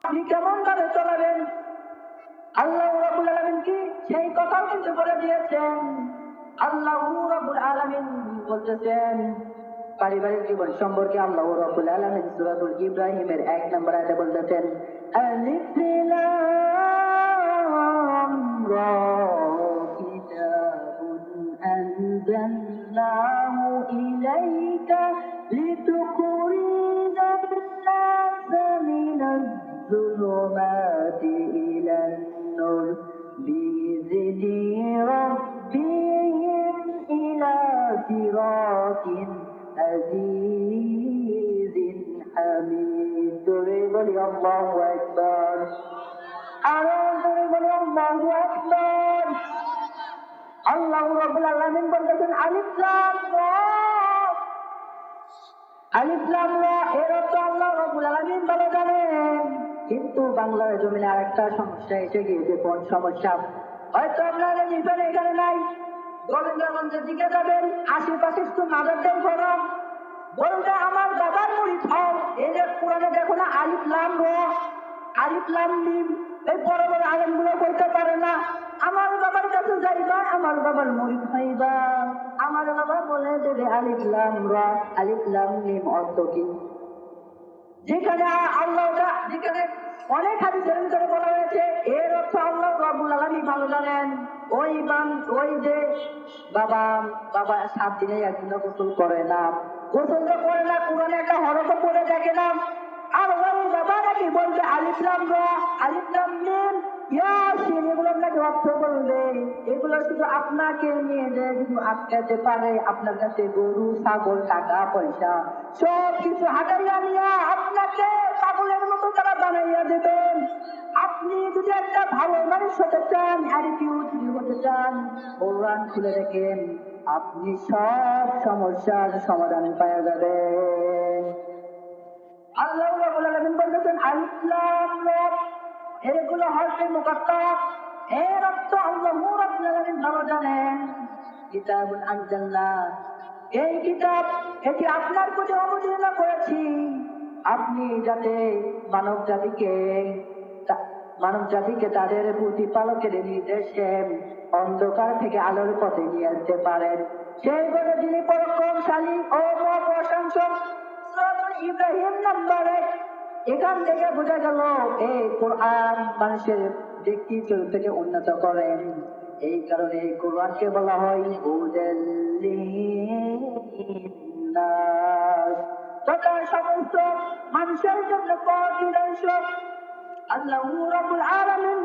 আপনি কেমন ভাবে চলাবেন আল্লাহ রাব্বুল আলামিন কি সেই কথাও কিন্তু বলে দিয়েছেন। আল্লাহ রাব্বুল আলামিন বলতেছেন পারিবারিক জীবন সম্পর্কে আল্লাহ রাব্বুল আলামিন সূরাতুল ইব্রাহিমের 1 নম্বর আয়াতে বলতেছেন আলিফ লাম রা কিতাবুন আনজালনাহু ইলাইকা লিতুখরিজান নাসা মিনাজ যুলুমাতি ইলান নূর বিইذনি রাব্বিহিম ইলা সিরাতিন আজিজিন হামিদ। জোরে বলি আল্লাহু আকবার। আরো জোরে বলি আল্লাহু আকবার। আল্লাহ রাব্বুল আলামিন বলতেছেন আলিফ লাম রা। আলিফ লাম রা এর অর্থ আল্লাহ রাব্বুল আলামিন ভালো জানেন। কিন্তু বাংলার জমিনে আরেকটা সমস্যা এসে গিয়েছে। কোন সমস্যা? হয়তো আপনারা নিবেন এখানে নাই, গোবিন্দগঞ্জের দিকে যাবেন, আশেপাশে একটু মাদারদের ঘর বলতে আমার বাবার মুরিদ হও। এই যে কোরআনে দেখো না আলিফ লাম রা, আলিফ লাম মিম, এই বড় বড় আলেমগুলো বলতে পারে না আমার বাবার কাছে যাইবা, আমার বাবার মুরিদ হইবা। আমার বাবা বলে দেবে আলিফ লাম রা, আলিফ লাম মিম অর্থ কি? যেখানে আল্লাহ যেখানে অনেক হাদিসের ভিতরে বলা হয়েছে এর অর্থ আল্লাহ রাব্বুল আলামিন ভালো জানেন। ওই যে বাবা 7 দিনে একদিন গোসল করে না, গোসল তো করে না, কোরআনে একটা হরফ পড়ে দেখে না, আর ওই বাবা নাকি বলবে আলিফ লাম রা, আলিফ লাম মিম, ইয়াসিন, এগুলো নাকি অর্থ বলবে। এগুলো শুধু আপনাকে নিয়ে যে শুধু আটকাতে পারে। আপনার কাছে গরু, ছাগল, টাকা পয়সা সব কিছু হাতাইয়া নিয়ে আপনাকে পাগলের মতো তারা বানাইয়া দেবেন। আপনি যদি একটা ভালো মানুষ হতে চান, অ্যাটিটিউড হতে চান, কোরআন খুলে দেখেন, আপনি সব সমস্যার সমাধান পাওয়া যাবেন। আল্লাহ রাব্বুল আলামিন বলতেছেন আলিফ লাম রা, এগুলো হরফে মুকাত্তাব, এর অর্থ আল্লাহ রাব্বুল আলামিন ভালো জানেন। কিতাবুন আনজালনা, এই কিতাব এটি আপনার প্রতি অবতীর্ণ করেছি আপনি যাতে মানব জাতিকে তাদের প্রতিপালকের নির্দেশে অন্ধকার থেকে আলোর পথে নিয়ে আসতে পারেন। সেই বলে যিনি পরাক্রমশালী ও মহাপ্রশংসক। সূরাতুল ইব্রাহিম নম্বর 1। এখান থেকে বোঝা গেল এই কোরআন মানুষের ব্যক্তি চরিত্রকে উন্নত করেন। এই কারণে এই কোরআনকে বলা হয় হুদাল লিন্নাস, তথা সমস্ত মানুষের জন্য পথনির্দেশক। আল্লাহ রাব্বুল আলামিন